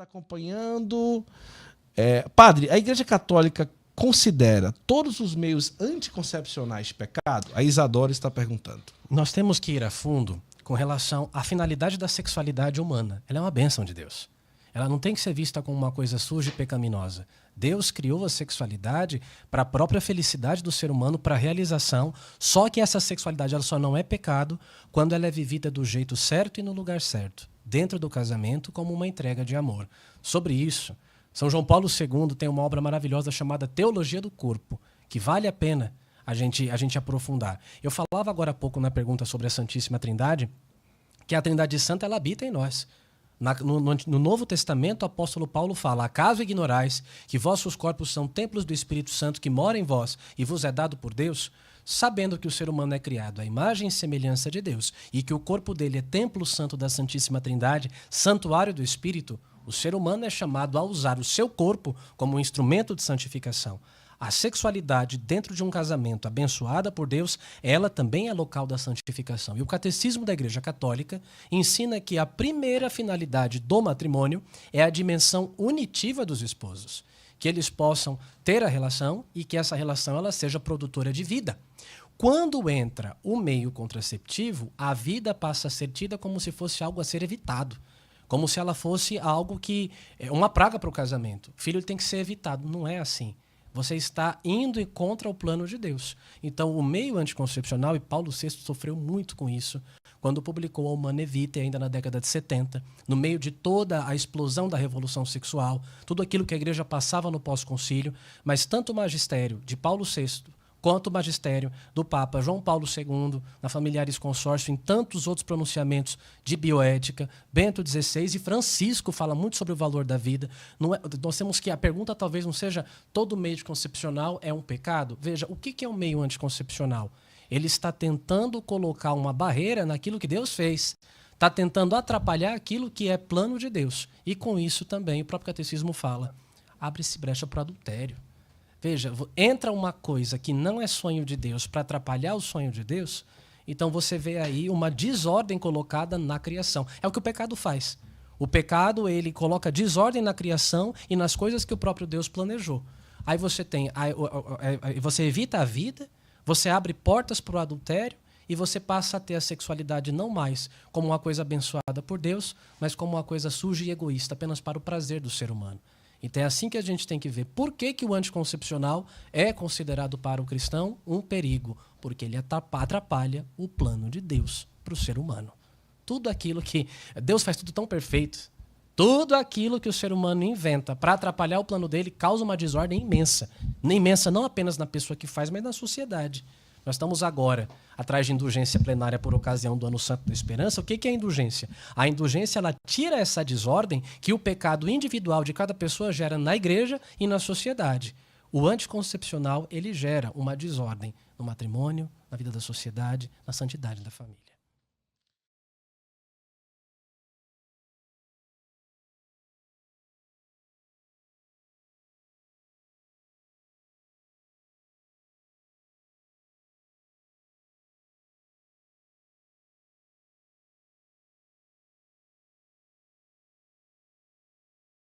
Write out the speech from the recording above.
acompanhando. Padre, a Igreja Católica considera todos os meios anticoncepcionais pecado? A Isadora está perguntando. Nós temos que ir a fundo com relação à finalidade da sexualidade humana. Ela é uma bênção de Deus. Ela não tem que ser vista como uma coisa suja e pecaminosa. Deus criou a sexualidade para a própria felicidade do ser humano, para a realização. Só que essa sexualidade ela só não é pecado quando ela é vivida do jeito certo e no lugar certo, dentro do casamento, como uma entrega de amor. Sobre isso, São João Paulo II tem uma obra maravilhosa chamada Teologia do Corpo, que vale a pena a gente aprofundar. Eu falava agora há pouco na pergunta sobre a Santíssima Trindade, que a Trindade Santa ela habita em nós. No Novo Testamento, o apóstolo Paulo fala: acaso ignorais que vossos corpos são templos do Espírito Santo que mora em vós e vos é dado por Deus? Sabendo que o ser humano é criado à imagem e semelhança de Deus e que o corpo dele é templo santo da Santíssima Trindade, santuário do Espírito, o ser humano é chamado a usar o seu corpo como um instrumento de santificação. A sexualidade dentro de um casamento abençoada por Deus, ela também é local da santificação. E o Catecismo da Igreja Católica ensina que a primeira finalidade do matrimônio é a dimensão unitiva dos esposos, que eles possam ter a relação e que essa relação ela seja produtora de vida. Quando entra o meio contraceptivo, a vida passa a ser tida como se fosse algo a ser evitado, como se ela fosse algo que é uma praga para o casamento. O filho tem que ser evitado. Não é assim. Você está indo contra o plano de Deus. Então, o meio anticoncepcional, e Paulo VI sofreu muito com isso, quando publicou a Humanae Vitae, ainda na década de 70, no meio de toda a explosão da revolução sexual, tudo aquilo que a igreja passava no pós-concílio, mas tanto o magistério de Paulo VI, quanto o magistério do Papa João Paulo II, na Familiares Consórcio, em tantos outros pronunciamentos de bioética, Bento XVI e Francisco fala muito sobre o valor da vida. Nós temos que, a pergunta talvez não seja todo meio anticoncepcional é um pecado. Veja, o que é um meio anticoncepcional? Ele está tentando colocar uma barreira naquilo que Deus fez. Está tentando atrapalhar aquilo que é plano de Deus. E com isso também, o próprio catecismo fala, abre-se brecha para o adultério. Veja, entra uma coisa que não é sonho de Deus para atrapalhar o sonho de Deus, então você vê aí uma desordem colocada na criação. É o que o pecado faz. O pecado, ele coloca desordem na criação e nas coisas que o próprio Deus planejou. Aí você evita a vida, você abre portas para o adultério e você passa a ter a sexualidade não mais como uma coisa abençoada por Deus, mas como uma coisa suja e egoísta, apenas para o prazer do ser humano. Então é assim que a gente tem que ver. Por que o anticoncepcional é considerado para o cristão um perigo? Porque ele atrapalha o plano de Deus para o ser humano. Tudo aquilo que... Deus faz tudo tão perfeito. Tudo aquilo que o ser humano inventa para atrapalhar o plano dele causa uma desordem imensa. Imensa não apenas na pessoa que faz, mas na sociedade. Nós estamos agora atrás de indulgência plenária por ocasião do Ano Santo da Esperança. O que é a indulgência? A indulgência ela tira essa desordem que o pecado individual de cada pessoa gera na igreja e na sociedade. O anticoncepcional ele gera uma desordem no matrimônio, na vida da sociedade, na santidade da família.